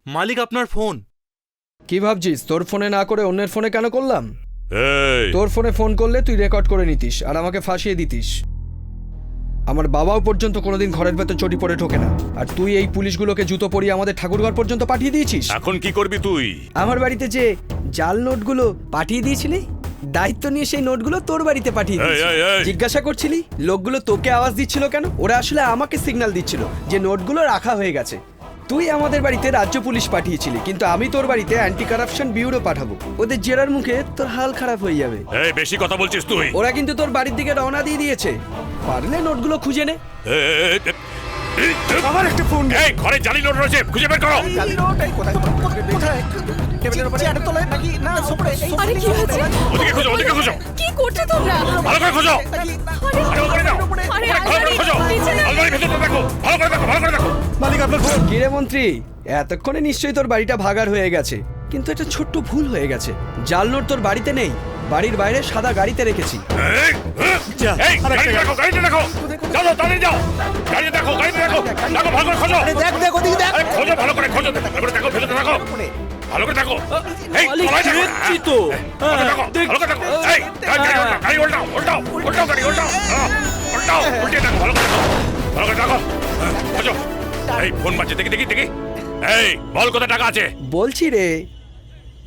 মালিক আপনার ফোন। কি ভাবছিস তোর ফোনে না করে অন্যের ফোনে কেন করলাম? এই তোর ফোনে ফোন করলে তুই রেকর্ড করে নিতিস আর আমাকে ফাঁসিয়ে দিতিস। আমার বাবাও পর্যন্ত কোনোদিন ঘরের ভেতর চটি পড়ে ঢোকে না, আর তুই এই পুলিশগুলোকে জুতো পরিয়ে আমাদের ঠাকুরঘর পর্যন্ত পাঠিয়ে দিয়েছিস। এখন কি করবি তুই? আমার বাড়িতে যে জাল নোটগুলো পাঠিয়ে দিয়েছিলি, দায়িত্ব নিয়ে সেই নোটগুলো তোর বাড়িতে পাঠিয়ে দিয়েছি। জিজ্ঞাসা করছিলি লোকগুলো তোকে আওয়াজ দিচ্ছিল কেন? ওরা আসলে আমাকে সিগন্যাল দিচ্ছিল যে নোটগুলো রাখা হয়ে গেছে। তুই আমাদের বাড়িতে রাজ্য পুলিশ পাঠিয়েছিলি, কিন্তু আমি তোর বাড়িতে অ্যান্টি কারাপশন ব্যুরো পাঠাবো। ওদের জেরার মুখে তোর হাল খারাপ হয়ে যাবে। এই বেশি কথা বলছিস তুই। ওরা কিন্তু তোর বাড়ির দিকে রওনা দিয়ে দিয়েছে। পারলে নোটগুলো খুঁজে নে। আমার একটা ফোন। এই ঘরে জালি নোট রয়েছে, খুঁজে বের করো। জালি নোট কোথায় কোথায়? টেবিলের উপরে চেয়ারের তলায় নাকি না সোফায়? আরে কি হয়েছে? ওদিকে খোঁজো, ওদিকে খোঁজো। কি করছো তোমরা? ভালো করে খোঁজো। আরে উপরে যাও। আরে ভালো করে খোঁজো। আলমারির ভেতরটা দেখো। ভালো করে দেখো, ভালো করে দেখো। মালিক আপনার ফোন। কিরে মন্ত্রী, এতক্ষণে নিশ্চয়ই তোর বাড়িটা ভাগার হয়ে গেছে, কিন্তু একটা ছোট্ট ভুল হয়ে গেছে। জাল নোট তোর বাড়িতে নেই, বাড়ির বাইরে সাদা গাড়িতে রেখেছি। এই গাড়িতে দেখো, গাড়িতে দেখো। যাও যাও, তাড়াতাড়ি যাও। গাড়িতে দেখো, গাড়িতে দেখো। দেখো ভালো করে খোঁজো। দেখ দেখ ওদিকে দেখ। আরে খোঁজো, ভালো করে খোঁজো। ভালো করে দেখো, ভেতরটা দেখো। ভালো করে দেখো। এই তলায় দেখো। দেখছি তো। ভালো করে দেখো। এই গাড়ি উল্টাও, উল্টাও, উল্টাও গাড়ি উল্টাও। উল্টাও, উল্টে দেখো, ভালো করে দেখো। ভালো করে দেখো। খোঁজো। এই ফোন বাজছে, দেখি দেখি দেখি। এই বল কোথায় টাকা আছে? বলছি রে,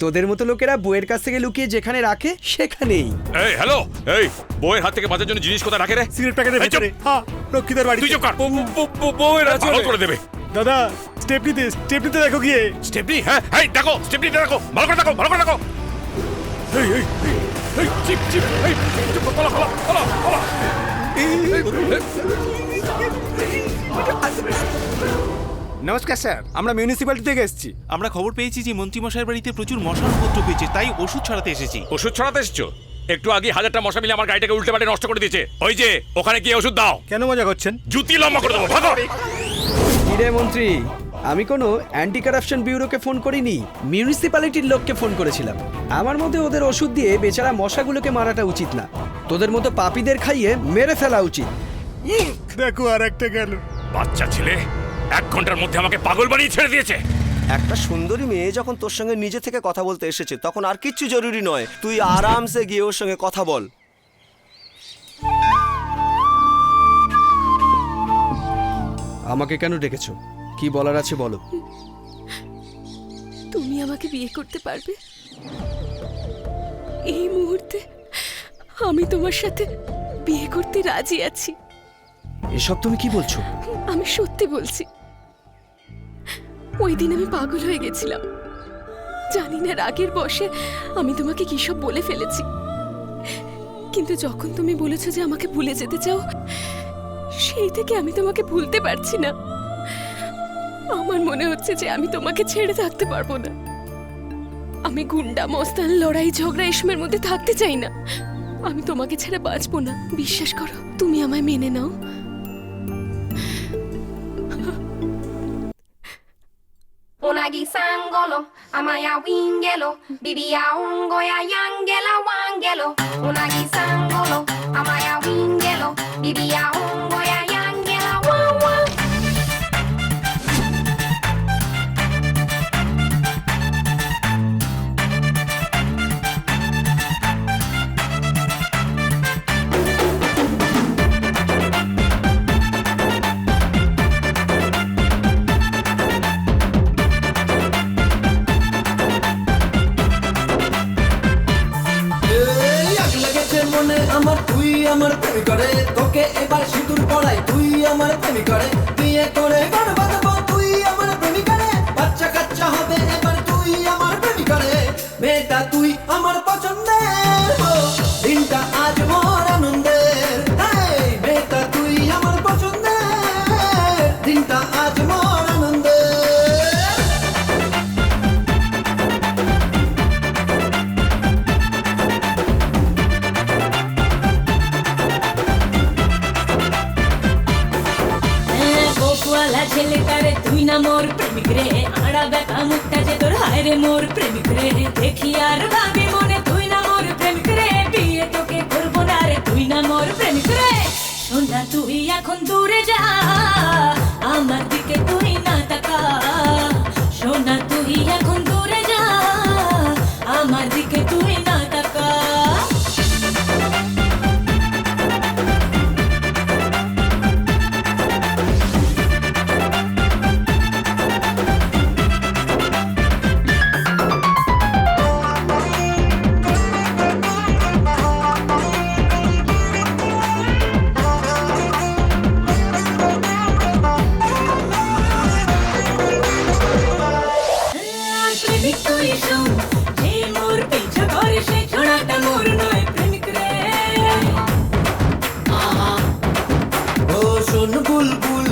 তোদের মতো লোকেরা বইয়ের কাছ থেকে লুকিয়ে যেখানে রাখে সেখানেই। এই হ্যালো, এই বউয়ের হাত থেকে বাঁচার জন্য জিনিস কোথায় রাখে রে? সিগারেট প্যাকেটের এই চুপ। ভিতরে। হ্যাঁ, রক্ষিতার বাড়ি। তুই চুপ কর। বউয়ের আছে। ভালো করে দেবে। দাদা স্টেপনিতে দেখো গিয়ে। স্টেপনি? হ্যাঁ, এই দেখো, স্টেপনিতে দেখো। ভালো করে দেখো, ভালো করে দেখো। এই এই এই চিপ চিপ, এই চিপ, পালা পালা পালা পালা। নমস্কার স্যার, আমরা মিউনিসিপ্যালিটি থেকে এসেছি। আমরা খবর পেয়েছি যে মন্ত্রীমশাইয়ের বাড়িতে প্রচুর মশার উপদ্রব হয়েছে, তাই ওষুধ ছড়াতে এসেছি। ওষুধ ছড়াতে এসছো? একটু আগে 1000টা মশা মিলে আমার গাড়িটাকে উল্টে পাল্টে নষ্ট করে দিয়েছে। ওই যে ওখানে গিয়ে ওষুধ দাও। কেন মজা করছেন? জুতি লম্বা করে দেবো, ভাগো। কিরে মন্ত্রী, আমি কোনো অ্যান্টি কারাপশন ব্যুরোকে ফোন করিনি, মিউনিসিপ্যালিটির লোককে ফোন করেছিলাম। আমার মতে ওদের ওষুধ দিয়ে বেচারা মশাগুলোকে মারাটা উচিত না, তোদের মতো পাপীদের খাইয়ে মেরে ফেলা উচিত। দেখো আর একটা গেল। বাচ্চা ছেলে 1 ঘন্টার মধ্যে আমাকে পাগল বানিয়ে ছেড়ে দিয়েছে। একটা সুন্দরী মেয়ে যখন তোর সঙ্গে নিজে থেকে কথা বলতে এসেছে, তখন আর কিচ্ছু জরুরি নয়, তুই আরামসে গিয়ে ওর সঙ্গে কথা বল। আমাকে কেন ডেকেছো? কি বলার আছে বলো। তুমি আমাকে বিয়ে করতে পারবে? এই মুহূর্তে আমি তোমার সাথে বিয়ে করতে রাজি আছি। এসব তুমি কি বলছো? আমি সত্যি বলছি। ওই দিন আমি পাগল হয়ে গেছিলাম, জানি না রাগের বশে আমি তোমাকে কি সব বলে ফেলেছি, কিন্তু যখন তুমি বলেছো যে আমাকে ভুলে যেতে চাও, সেই থেকে আমি তোমাকে ভুলতে পারছি না। আমার মনে হচ্ছে যে আমি তোমাকে ছেড়ে থাকতে পারবো না। আমি গুন্ডা মস্তান লড়াই ঝগড়া এসবের মধ্যে থাকতে চাই না। আমি তোমাকে ছেড়ে বাঁচবো না, বিশ্বাস করো। তুমি আমায় মেনে নাও। Unagi sangolo, amaya wingelo, bibia ungo ya yangela wangelo. Unagi sangolo, amaya wingelo, bibia ungo ya yangela wawa. মনে আমার তুই আমার প্রেমী করে, তোকে এবার সিঁদুর পড়াই, তুই আমার প্রেমী করে, বিয়ে করে ঘর বাঁধবো, তুই আমার প্রেমী করে, বাচ্চা কাচ্চা হবে এবার, তুই আমার প্রেমী করে, মেয়েটা তুই আমার পছন্দের, দিনটা আজ মোর আনন্দের, মেয়েটা তুই আমার পছন্দের, দিনটা আজ মোর আনন্দের। ছেলেটারে তুই না মোর প্রেমিক রে, আড়া বেকা মুখটা যে তোর হায় রে মোর প্রেমিক রে, দেখি আর ভাবি মনে তুই না মোর প্রেমিক রে, বিয়ে তোকে করবো না রে, তুই না মোর প্রেমিক রে। শোনা তুই এখন দূরে যা, আমার দিকে তুই না তাকা, শোনা প্রেমিক তুই শোন, যে মোর পিছা করে সে ছোড়াটা মোর নয় প্রেমিক রে। ও শোন বুলবুল,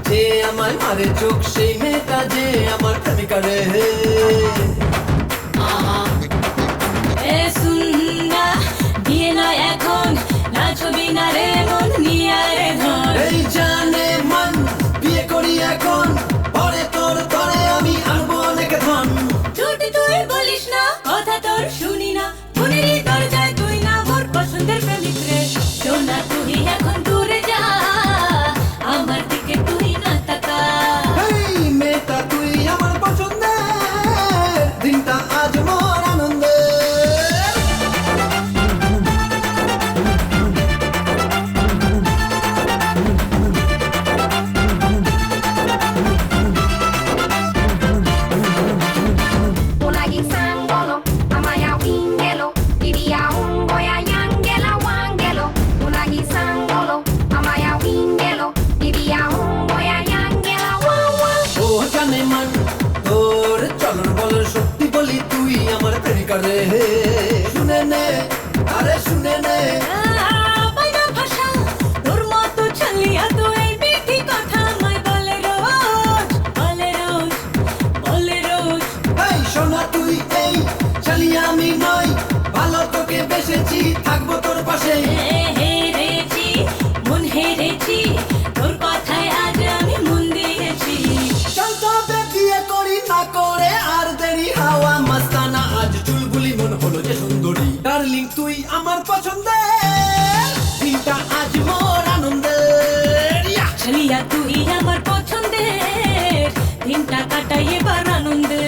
যে আমার মারে চোখ সেই মেয়েটা যে আমার প্রেমিকা রে। এ সুন্না বিয়ে নয় এখন, না ছবি না রে মন নিয়ে আরে ধর। এই জানে মন, বিয়ে করি এখন, পরে তোর তরে আমি আনবো অনেক ধন। ঝুটি তুই বলিস না, কথা তোর শুনি না, মনেরই দরজায় তুই না মোর পছন্দের প্রেমিক রে। সোনা তুই এখন দূরে যা, আমার দিকে তুই না তাকা। এই মেয়েটা তুই আমার পছন্দের, দিনটা আজ মোর আনন্দের। Unagi sangolo, amaya wingelo, bibia ungo ya yangela wangelo. Unagi sangolo, amaya wingelo, bibia ungo ya yangela wawa. ও জানে মন, তোর চলন বল সত্যি বলি তুই আমার প্রেমিকা রে। শুনে নে, আরে শুনে নে। পাইনা ভাষা তোর মতো চালিয়া তো এই মিঠি কথা আমায় বলে রোজ, বলে রোজ, বলে রোজ। এই শোনা তুই এই চালিয়া আমি নই, ভালো তোকে বেসেছি, থাকবো তোর পাশে। হেরেছি, মন হেরেছি, তোর কথায় আজ আমি মন দিয়েছি। চল তবে বিয়ে করি না করে আর দেরি, হাওয়া মাস্তানা আজ চুলবুলি মন হলো যে সুন্দরী। ডার্লিং তুই আমার পছন্দের, দিনটা আজ মোর আনন্দের। ইয়া! চালিয়া তুই আমার পছন্দের, দিনটা কাটাই এবার আনন্দে।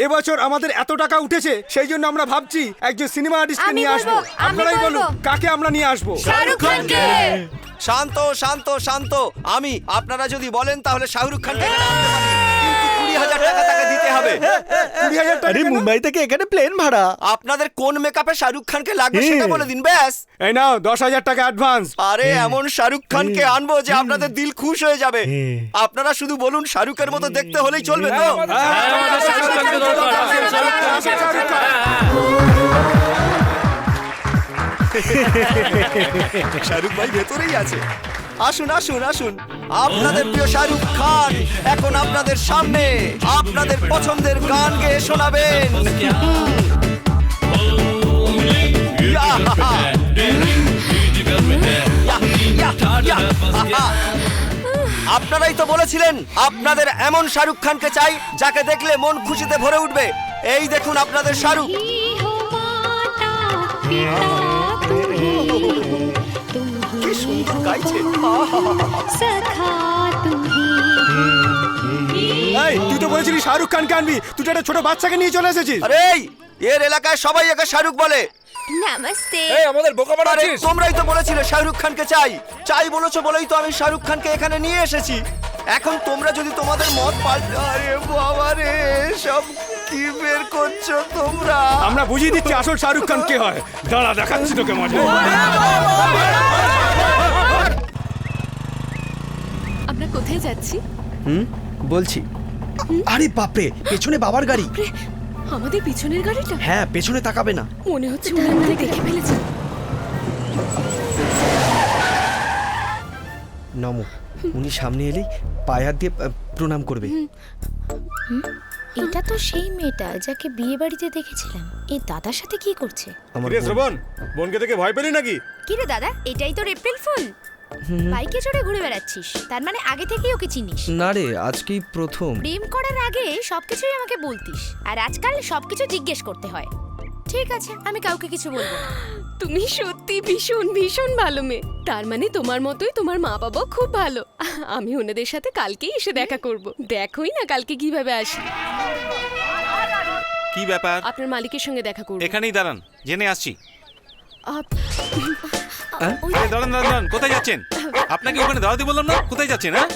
এবছর আমাদের এত টাকা উঠেছে, সেই জন্য আমরা ভাবছি একজন সিনেমা আর্টিস্টকে নিয়ে আসবো। আপনারাই বলুন কাকে আমরা নিয়ে আসবো। শান্ত শান্ত শান্ত, আমি আপনারা যদি বলেন তাহলে শাহরুখ খানকে এখানে আনতে পারি, কিন্তু 20,000 টাকা তাকে দিতে হবে। 20,000 টাকা কেন? মুম্বাই থেকে এখানে প্লেন ভাড়া। আপনাদের কোন মেকআপে শাহরুখ খানকে লাগবে সেটা বলে দিন ব্যাস। এই নাও 10,000 টাকা অ্যাডভান্স। আরে এমন শাহরুখ খানকে আনবো যে আপনাদের দিল খুশ হয়ে যাবে। আপনারা শুধু বলুন শাহরুখের মতো দেখতে হলেই চলবে তো? শাহরুখ ভাই ভেতরেই আছে। আসুন আসুন আসুন, আপনাদের প্রিয় শাহরুখ খান এখন আপনাদের সামনে আপনাদের পছন্দের গান গেয়ে শোনাবেন। আপনারাই তো বলেছিলেন আপনাদের এমন শাহরুখ খানকে চাই যাকে দেখলে মন খুশিতে ভরে উঠবে। এই দেখুন আপনাদের শাহরুখ। কি সুন্দর গাইছে। এই তুই তো বলেছিলি শাহরুখ খানকে আনবি, তুই তো একটা ছোট বাচ্চাকে নিয়ে চলে এসেছিস। আরে এর এলাকায় সবাই একে শাহরুখ বলে। নমস্তে। আমাদের বোকা আরে তোমরাই তো বলেছিলে শাহরুখ খানকে চাই চাই বলেছো বলেই তো আমি শাহরুখ খানকে এখানে নিয়ে এসেছি। এখন তোমরা যদি তোমাদের মত পাল্টে, আরে বাবা রে সব কি বের করছো তোমরা? আমরা বুঝিয়ে দিচ্ছি আসল শাহরুখ খান কে হয়। দাঁড়া দেখাচ্ছি তোকে মজা। আমরা কোথায় যাচ্ছি? বলছি। আরে বাপরে, পেছনে বাবার গাড়ি। বাপরে, আমাদের পিছনের গাড়িটা? হ্যাঁ, পেছনে তাকাবে না। মনে হচ্ছে উনি আমাদের দেখে ফেলেছে। নমো, উনি সামনে এলেই পায়ে হাত দিয়ে প্রণাম করবে। এটা তো সেই মেয়েটা যাকে বিয়ে বাড়িতে দেখেছিলাম। এই দাদার সাথে কি করছে? আমার রে শ্রবণ, বোনকে দেখে ভয় পেলি নাকি? কি রে দাদা, এটাই তোর এপ্রিল ফুল? বাইকে চড়ে ঘুরে বেড়াচ্ছিস, তার মানে আগে থেকেই ওকে চিনিস? না রে, আজকেই প্রথম। প্রেম করার আগে সবকিছুই আমাকে বলতিস, আর আজকাল সবকিছু জিজ্ঞেস করতে হয়। ঠিক আছে, আমি কাউকে কিছু বলবো না। তুমি সত্যি ভীষণ ভীষণ ভালো মেয়ে। তার মানে তোমার মতোই তোমার মা বাবা খুব ভালো। আমি ওনাদের সাথে কালকেই এসে দেখা করব। দেখোই না কালকে কিভাবে আসি। কি ব্যাপার? আপনার মালিকের সঙ্গে দেখা করব। এখানেই দাঁড়ান, জেনে আসছি। ওই দাঁড়ান দাঁড়ান দাঁড়ান, কোথায় যাচ্ছেন? আপনাকে ওখানে দাঁড়াতে বললাম না, কোথায় যাচ্ছেন? হ্যাঁ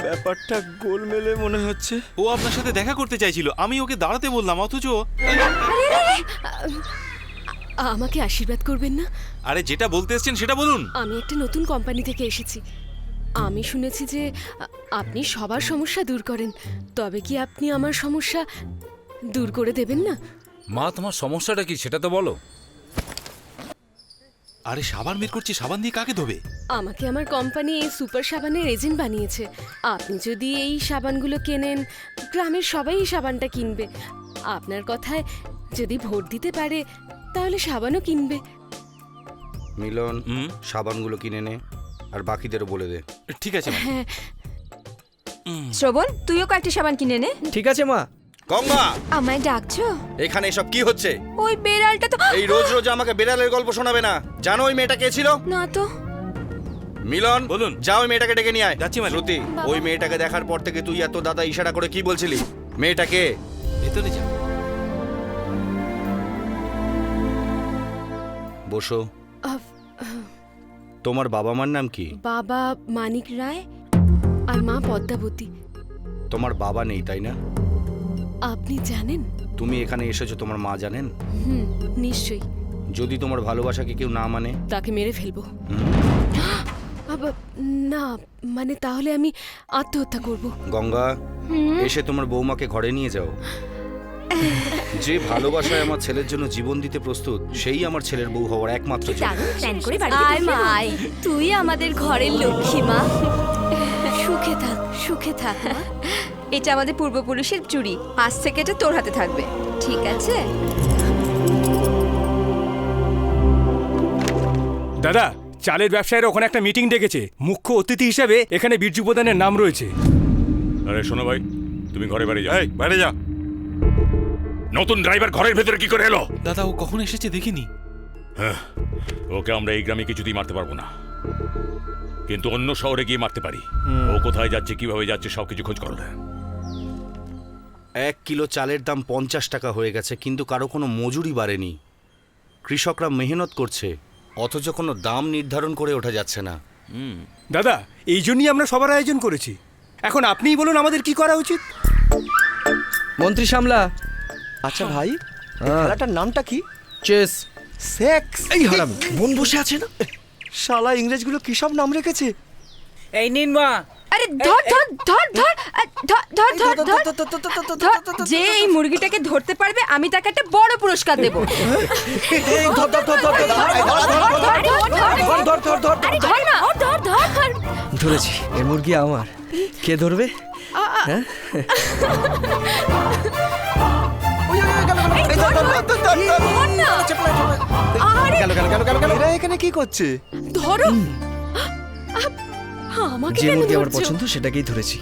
ব্যাপারটা গোলমেলে মনে হচ্ছে। ও আপনার সাথে দেখা করতে চাইছিল, আমি ওকে দাঁড়াতে বললাম, অথচ আমাকে আশীর্বাদ করবেন না? আরে যেটা বলতে এসেছেন সেটা বলুন। আমি একটা নতুন কোম্পানি থেকে এসেছি। আমি শুনেছি যে আপনি সবার সমস্যা দূর করেন। তবে কি আপনি আমার সমস্যা দূর করে দেবেন না? মা, তোমার সমস্যাটা কি সেটা তো বলো। আরে সাবান বের করছে, সাবান দিয়ে কাকে ধোবে? আমাকে আমার কোম্পানি এই সুপার সাবানের এজেন্ট বানিয়েছে। আপনি যদি এই সাবানগুলো কেনেন, গ্রামের সবাই এই সাবানটা কিনবে। আপনার কথায় যদি ভোট দিতে পারে তাহলে সাবানও কিনবে। মিলন, সাবানগুলো কিনে নে আর বাকিদেরও বলে দে। ঠিক আছে। হ্যাঁ। শ্রবণ, তুইও কয়েকটা সাবান কিনে নে। ঠিক আছে মা। গঙ্গা, আমায় ডাকছো? এখানে এসব কি হচ্ছে? ওই বেড়ালটা তো এই রোজ রোজ আমাকে বেড়ালের গল্প শোনাবে না। জানো ওই মেয়েটা কে ছিল? না তো। মিলন, বলুন। যাও ওই মেয়েটাকে ডেকে নিয়ে আয়। যাচ্ছি মালিক। শ্রুতি, ওই মেয়েটাকে দেখার পর থেকে তুই এত দাদা ইশারা করে কি বলছিলি? মেয়েটাকে ভেতরে যা। বসো। তোমার বাবা মার নাম কি? বাবা মানিক রায় আর মা পদ্মাবতী। তোমার বাবা নেই তাই না? আপনি জানেন? তুমি এখানে এসেছো, তোমার মা জানেন? নিশ্চয়ই। যদি তোমার ভালোবাসাকে কেউ না মানে? তাকে মেরে ফেলবো। না মানে তাহলে আমি আত্মহত্যা করব। গঙ্গা, এসে তোমার বৌমাকে ঘরে নিয়ে যাও। যে ভালোবাসায় আমার ছেলের জন্য জীবন দিতে প্রস্তুত, সেই আমার ছেলের বউ হওয়ার একমাত্র আয়, তুই আমাদের ঘরের লক্ষ্মী মা। সুখে থাক, সুখে থাক। এটা আমাদের পূর্বপুরুষের চুড়ি, আজ থেকে এটা তোর হাতে থাকবে, ঠিক আছে? দাদা, চালের ব্যবসায়ীরা ওখানে একটা মিটিং ডেকেছে। মুখ্য অতিথি হিসেবে এখানে বীরজু প্রধানের নাম রয়েছে। আরে শোনো ভাই, তুমি ঘরে বাইরে যাও। এই বাইরে যা। নতুন ড্রাইভার ঘরের ভেতরে কি করে এলো? দাদা, ও কখন এসেছে দেখিনি। হ্যাঁ, ওকে আমরা এই গ্রামে কিছুতেই মারতে পারবো না, কিন্তু অন্য শহরে গিয়ে মারতে পারি। ও কোথায় যাচ্ছে, কিভাবে যাচ্ছে, সবকিছু খোঁজ করো। 1 কিলো চালের দাম 50 টাকা হয়ে গেছে, কিন্তু কারো কোনো মজুরি বাড়েনি। কৃষকরা মেহনত করছে, অথচ কোনো দাম নির্ধারণ করে ওঠা যাচ্ছে না। দাদা, এই জন্যই আমরা সবার আয়োজন করেছি। এখন আপনিই বলুন আমাদের কি করা উচিত। মন্ত্রী সামলা। আচ্ছা ভাই, খেলাটার নামটা কি? চেস। সেক্স? এই হারাম, বোন বসে আছে না? শালা ইংরেজগুলো কি সব নাম রেখেছে। এই নিন মা। আরে ধর ধর ধর ধর ধর ধর ধর। যে এই মুরগিটাকে ধরতে পারবে আমি তাকে একটা বড় পুরস্কার দেব। ধরেছি, এই মুরগি আমার। কে ধরবে? হ্যাঁ, এরা এখানে কি করছে? ধরো। আমাকে যে কেন মুরগি আমার ধরছো? পছন্দ সেটাকেই ধরেছি।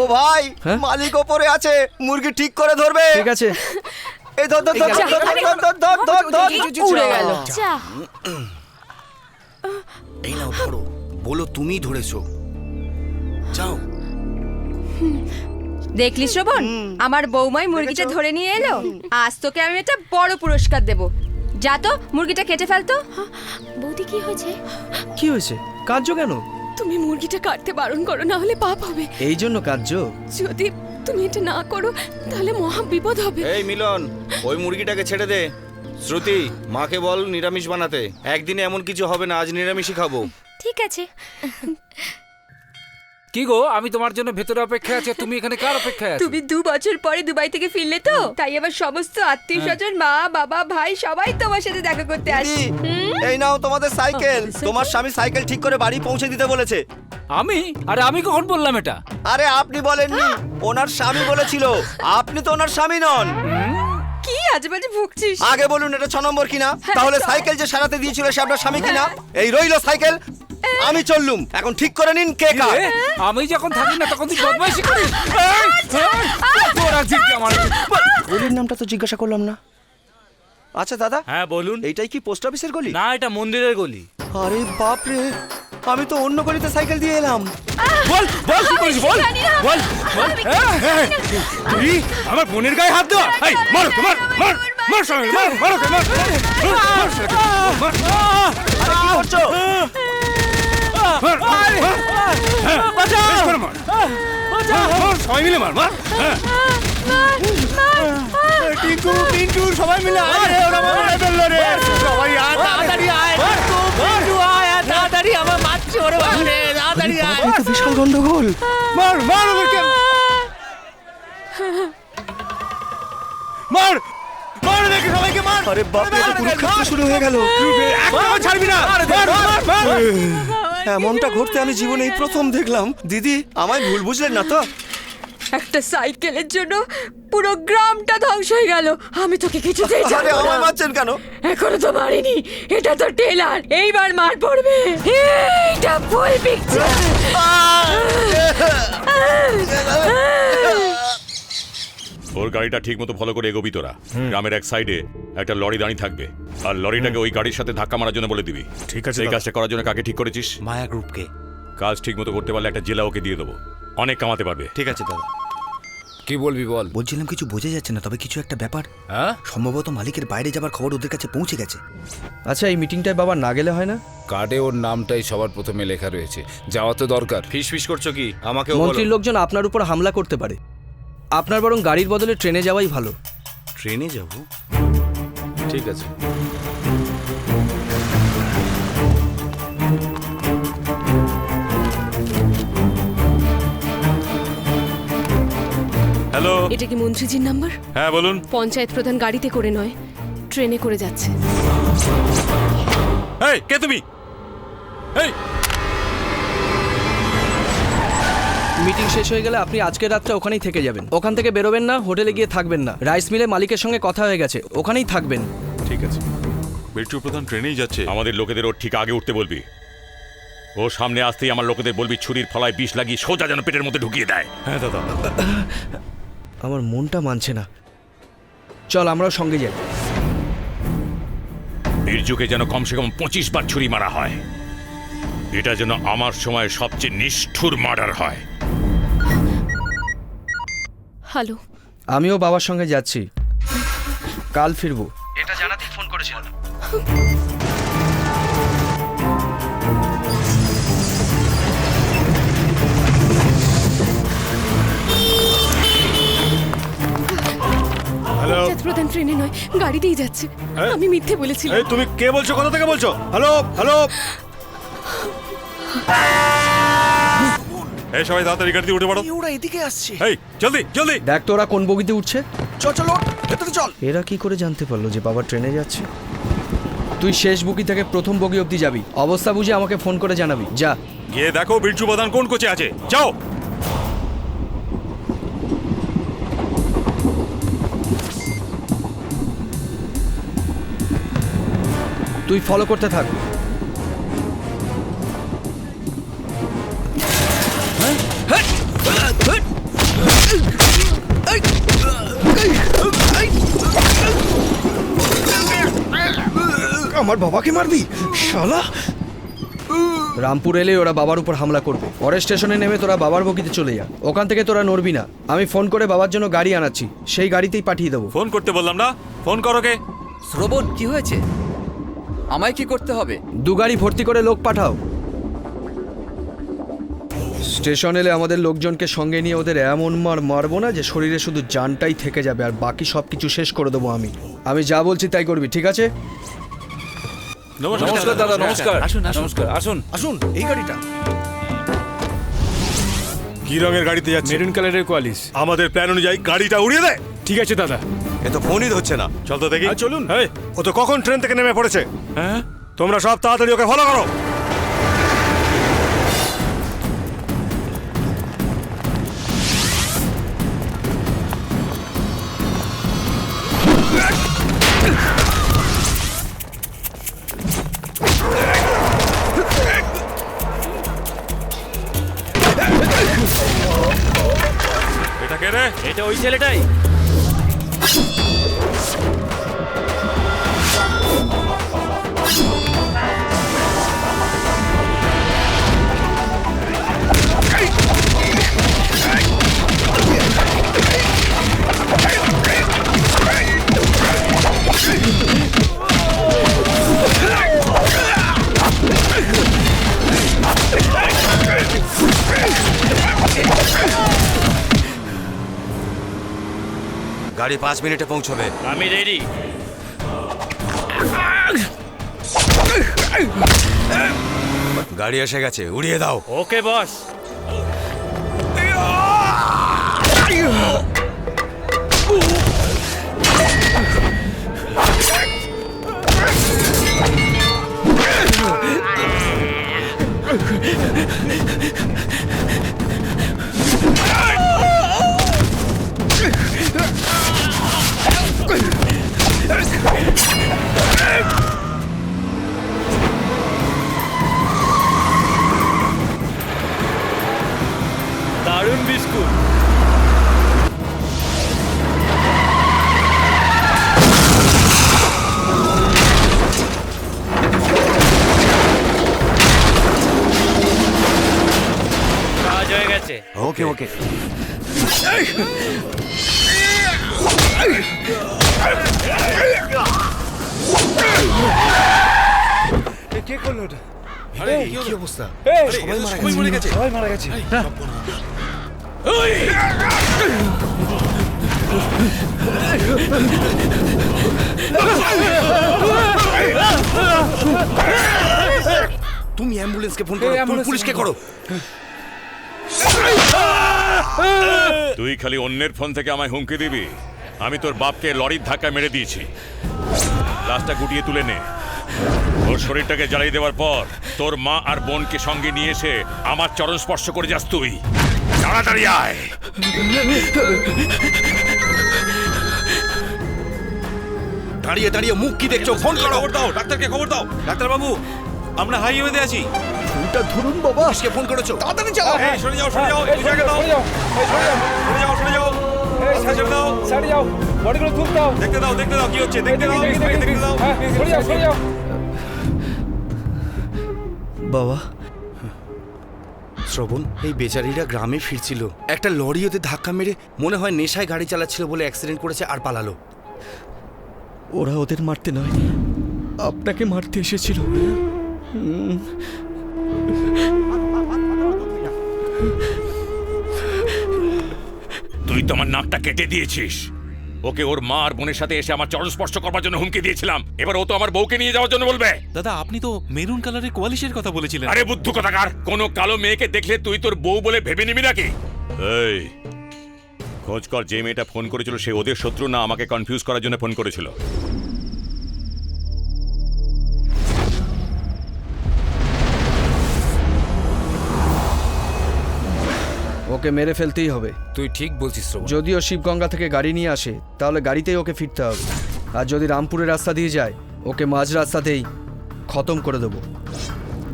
ও ভাই, হ্যাঁ? মালিক ওপরে আছে, মুরগি ঠিক করে ধরবে। ঠিক আছে। এই ধর ধর ধর ধর ধর ধর ধর ধর। উড়ে গেল। এই নাও ধরো। বলো তুমি ধরেছো। যাও। দেখলি শ্রবণ, আমার বৌমাই মুরগিটা ধরে নিয়ে এলো। আজ তোকে আমি একটা বড় পুরস্কার দেব। যা তো মুরগিটা কেটে ফেলতো। বৌদি কি হয়েছে? কি হয়েছে? কাঁদছো কেন? তুমি মুরগিটা কাটতে বারণ করো, না হলে পাপ হবে। এই জন্য কাঁদছো? যদি তুমি এটা না করো তাহলে মহা বিপদ হবে। এই মিলন, ওই মুরগিটাকে ছেড়ে দে। শ্রুতি, মাকে বল নিরামিষ বানাতে। একদিনে এমন কিছু হবে না, আজ নিরামিষই খাবো। ঠিক আছে। কি গো, আমি তোমার জন্য ভেতরে অপেক্ষা আছে, তুমি এখানে কার অপেক্ষায় আছো? তুমি 2 বছর পরে দুবাই থেকে ফিরলে তো, তাই আবার সমস্ত আত্মীয় স্বজন, মা বাবা ভাই সবাই তোমার সাথে দেখা করতে আসে। এই নাও তোমাদের সাইকেল। তোমার স্বামী সাইকেল ঠিক করে বাড়ি পৌঁছে দিতে বলেছে। আমি? আরে আমি কখন বললাম এটা? আরে আপনি বলেননি, ওনার স্বামী বলেছিল। আপনি তো ওনার স্বামী নন। কি আজেবাজে ভুগছিস? আগে বলুন এটা 6 নম্বর কিনা, তাহলে সাইকেল যে সারাতে দিয়েছিল সে আপনার স্বামী কিনা। এই রইলো সাইকেল, আমি চললুম। এখন ঠিক করে নিন কে কার। আমি যখন থাকি না তখন তুই বদমাইশি করিস। তোরা জিজ্ঞাসা আমার গলির নামটা তো জিজ্ঞাসা করলাম না। আচ্ছা দাদা। হ্যাঁ বলুন। এইটাই কি পোস্ট অফিসের গলি? না, এটা মন্দিরের গলি। আরে বাপ রে, আমি তো অন্য গলিতে সাইকেল দিয়ে এলাম। বল বল কি করিস, বল বল বল। তুই আমার বোনের গায়ে হাত দেওয়া? এই মার মার মার মার সবাই, মার মার মার মার। আরে কি করছো? বাঁচাও মার সবাই মিলে মার মার টিঙ্কু পিন্টু সবাই মিলে আয় ওরা মারা ফেললো রে সবাই আয় তাড়াতাড়ি আয় পিন্টু আয় তাড়াতাড়ি আমার মারছে ওরে বাবারে তাড়াতাড়ি আয় তো বিশাল গন্ডগোল। মার মার ওকে মার মার দেখি সবাইকে মার আরে বাপ রে, তো কুরুক্ষেত্র শুরু হয়ে গেল। একটাও ছাড়বি না মার মার মার এমনটা ঘটতে আমি জীবনে এই প্রথম দেখলাম। দিদি আমায় ভুল বুঝলেন না তো? একটা সাইকেলের জন্য পুরো গ্রামটা ধ্বংস হয়ে গেল। আমি তোকে কিছুতেই আরে ছাড়বো আমায় না। মারছেন কেন? এখনো তো মারিনি, এটা তো টেলার, এইবার মার পড়বে। এইটা ফুল পিকচার। ওর গাড়িটা ঠিক মতো ফলো করে এগোবি তোরা। গ্রামের এক সাইডে একটা লরি দাঁড়িয়ে থাকবে, আর লরিটাকে ওই গাড়ির সাথে ধাক্কা মারার জন্য বলে দিবি। ঠিক আছে এই দাদা। কাজটা করার জন্য কাকে ঠিক করেছিস? মায়া গ্রুপকে। কাজ ঠিক মতো করতে পারলে একটা জেলা ওকে দিয়ে দেবো, অনেক কামাতে পারবে। ঠিক আছে দাদা। কি বলবি বল। বলছিলাম কিছু বোঝা যাচ্ছে না, তবে কিছু একটা ব্যাপার। হ্যাঁ সম্ভবত মালিকের বাইরে যাবার খবর ওদের কাছে পৌঁছে গেছে। আচ্ছা, এই মিটিংটায় বাবা না গেলে হয় না? কার্ডে ওর নামটাই সবার প্রথমে লেখা রয়েছে, যাওয়া তো দরকার। ফিস ফিস করছো কি? আমাকে মন্ত্রীর লোকজন আপনার উপর হামলা করতে পারে, আপনার বরং গাড়ির বদলে ট্রেনে যাওয়াই ভালো। ট্রেনে যাব? ঠিক আছে। হ্যালো, এটা কি মন্ত্রীজির নাম্বার? হ্যাঁ বলুন। পঞ্চায়েত প্রধান গাড়িতে করে নয়, ট্রেনে করে যাচ্ছে। এই কে তুমি? এই মিটিং শেষ হয়ে গেলে আপনি আজকের রাতটা ওখানেই থেকে যাবেন। ওখান থেকে বেরোবেন না, হোটেলে গিয়ে থাকবেন না। রাইস মিলে মালিকের সঙ্গে কথা হয়ে গেছে, ওখানেই থাকবেন। ঠিক আছে। বিট্টু প্রধান ট্রেনেই যাচ্ছে। আমাদের লোকেদের ওর ঠিক আগে উঠতে বলবি। ও সামনে আসতেই আমার লোকেদের বলবি ছুরির ফলায় বিষ লাগিয়ে সোজা যেন পেটের মধ্যে ঢুকিয়ে দেয়। হ্যাঁ দাদা। আমার মনটা মানছে না, চল আমরাও সঙ্গে যাই। বীরজুকে যেন কমসে কম 25 বার ছুরি মারা হয়। এটা যেন আমার সময় সবচেয়ে নিষ্ঠুর মার্ডার হয়। হ্যালো, আমিও বাবার সঙ্গে যাচ্ছি, কাল ফিরবো। এটা জানাতেই ফোন করেছিলাম। হ্যালো পঞ্চায়েত প্রধান ট্রেনে নয়, গাড়িতেই যাচ্ছে। আমি মিথ্যে বলেছিলাম। এই তুমি কে বলছো? কোথা থেকে বলছো? হ্যালো হ্যালো এই সবাই তাড়াতাড়ি গাড়ি দিয়ে উঠে পড়ো। ওরা এদিকে আসছে। এই জলদি জলদি। দেখ তো ওরা কোন বগিতে উঠছে। চল চল ভেতরে চল। এরা কি করে জানতে পারলো যে বাবা ট্রেনে যাচ্ছে? তুই শেষ বগি থেকে প্রথম বগি অবধি যাবি, অবস্থা বুঝে আমাকে ফোন করে জানাবি। যা গিয়ে দেখো বিরজু প্রধান কোন কোচে আছে, যাও। তুই ফলো করতে থাক। আমার বাবাকে মারবি শালা? রামপুর এলে ওরা বাবার উপর হামলা করবে। পরের স্টেশনে নেমে তোরা বাবার বগিতে চলে যা, ওখান থেকে তোরা নড়বি না। আমি ফোন করে বাবার জন্য গাড়ি আনাচ্ছি, সেই গাড়িতেই পাঠিয়ে দেবো। ফোন করতে বললাম না? ফোন করো কে? শ্রবণ, কি হয়েছে? আমায় কি করতে হবে? 2 গাড়ি ভর্তি করে লোক পাঠাও। স্টেশন এলে আমাদের লোকজনকে সঙ্গে নিয়ে ওদের এমন মারবো না যে শরীরে শুধু জানটাই থেকে যাবে, আর বাকি সব কিছু শেষ করে দেবো আমি। আমি যা বলছি তাই করবি, ঠিক আছে? নমস্কার দাদা, নমস্কার। আসুন আসুন নমস্কার, আসুন আসুন, এই গাড়িটা। কি রঙের গাড়িতে যাচ্ছে? মেরুন কালারের কোয়ালিস। আমাদের প্ল্যান অনুযায়ী গাড়িটা উড়িয়ে দেয়। ঠিক আছে দাদা। এ তো ফোনই ধরছে না। চল তো দেখি। চলুন। এই ও তো কখন ট্রেন থেকে নেমে পড়েছে। হ্যাঁ, তোমরা সব তাড়াতাড়ি ওকে ফলো করো। এটা কে রে? এটা ওই ছেলেটাই। গাড়ি 5 মিনিটে পৌঁছবে। আমি রেডি। গাড়ি এসে গেছে, উড়িয়ে দাও। ওকে বস। দারুণ বিস্কুট। কাজ হয়ে গেছে। ওকে ওকে। কে করলো ওটা? আরে কি অবস্থা? সবাই মারা গেছে। সবাই মারা গেছে। তুমি অ্যাম্বুলেন্সকে ফোন করো, তুমি পুলিশকে করো। তুই খালি অন্যের ফোন থেকে আমায় হুমকি দিবি? আমি তোর বাপকে লরির ধাক্কা মেরে দিয়েছি। লাশটা গুটিয়ে তুলে নে। ওর শরীরটাকে জ্বালিয়ে দেওয়ার পর তোর মা আর বোনকে সঙ্গে নিয়ে এসে আমার চরণ স্পর্শ করে যাস তুই। তাড়াতাড়ি আয়। দাঁড়িয়ে দাঁড়িয়ে মুখ কি দেখছো? ফোন করো। খবর দাও, ডাক্তারকে খবর দাও। ডাক্তার বাবু, আমরা হাইওয়েতে আছি। ফোনটা ধরুন বাবা। পুলিশকে ফোন করেছো? তাড়াতাড়ি যাও। এই সরে যাও, সরে যাও, একটু জায়গা দাও। সরে যাও, সরে যাও। রাস্তা ছেড়ে দাও। সাইডে যাও, বডিগুলো তুল দাও। দেখতে দাও, দেখতে দাও কি হচ্ছে, দেখতে দাও, আগে দেখতে দাও। সরে যাও, সরে যাও। বাবা, শ্রবণ, এই বেচারিরা গ্রামে ফিরছিল, একটা লরি ওদের ধাক্কা মেরে মনে হয় নেশায় গাড়ি চালাচ্ছিল বলে অ্যাক্সিডেন্ট করেছে আর পালালো। ওরা ওদের মারতে নয়, আপনাকে মারতে এসেছিল। তুই তো আমার নাকটা কেটে দিয়েছিস। ওকে ওর মা আর বোনের সাথে এসে আমার চরণ স্পর্শ করবার জন্য হুমকি দিয়েছিলাম, এবার ও তো আমার বউকে নিয়ে যাওয়ার জন্য বলবে। দাদা, আপনি তো মেরুন কালারের কোয়ালিশের কথা বলেছিলেন। আরে বুদ্ধু কথাকার, কোনো কালো মেয়েকে দেখলে তুই তোর বউ বলে ভেবে নিবি নাকি? এই খোঁজ কর, যে মেয়েটা ফোন করেছিল সে ওদের শত্রু না আমাকে কনফিউজ করার জন্য ফোন করেছিল। ওকে মেরে ফেলতেই হবে। তুই ঠিক বলছিস শ্রবণ। যদিও শিবগঙ্গা থেকে গাড়ি নিয়ে আসে, তাহলে গাড়িতেই ওকে ফিরতে হবে। আর যদি রামপুরের রাস্তা দিয়ে যায়, ওকে মাঝ রাস্তাতেই খতম করে দেবো।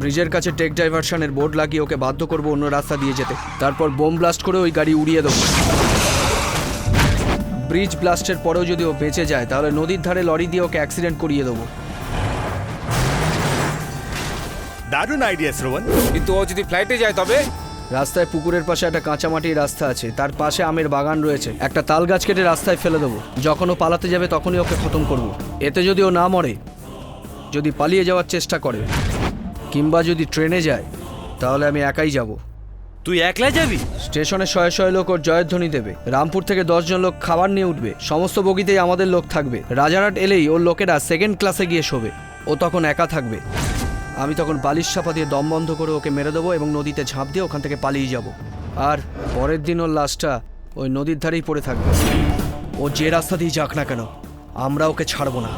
ব্রিজের কাছে টেক ডাইভারশনের বোর্ড লাগিয়ে ওকে বাধ্য করবো অন্য রাস্তা দিয়ে যেতে। তারপর বোম ব্লাস্ট করে ওই গাড়ি উড়িয়ে দেবো। ব্রিজ ব্লাস্টের পরেও যদি ও বেঁচে যায়, তাহলে নদীর ধারে লরি দিয়ে ওকে অ্যাক্সিডেন্ট করিয়ে দেবো। দারুণ আইডিয়া শ্রবণ। কিন্তু ও যদি ফ্লাইটে যায় তবে? রাস্তায় পুকুরের পাশে একটা কাঁচা মাটির রাস্তা আছে, তার পাশে আমের বাগান রয়েছে। একটা তাল গাছ কেটে রাস্তায় ফেলে দেবো। যখন ও পালাতে যাবে তখনই ওকে খতম করব। এতে যদি ও না মরে, যদি পালিয়ে যাওয়ার চেষ্টা করে কিংবা যদি ট্রেনে যায়, তাহলে আমি একাই যাব। তুই একলা যাবি? স্টেশনে শয়ে শয়ে লোক ওর জয়ধ্বনি দেবে। রামপুর থেকে 10 জন লোক খাবার নিয়ে উঠবে। সমস্ত বগিতেই আমাদের লোক থাকবে। রাজারহাট এলেই ওর লোকেরা সেকেন্ড ক্লাসে গিয়ে শোবে। ও তখন একা থাকবে। আমি তখন বালিশ চাপা দিয়ে দম বন্ধ করে ওকে মেরে দেবো এবং নদীতে ঝাঁপ দিয়ে ওখান থেকে পালিয়ে যাব। আর পরের দিন ওর লাশটা ওই নদীর ধারেই পড়ে থাকবে। ও যে রাস্তা দিয়ে যাক না কেন, আমরা ওকে ছাড়বো না।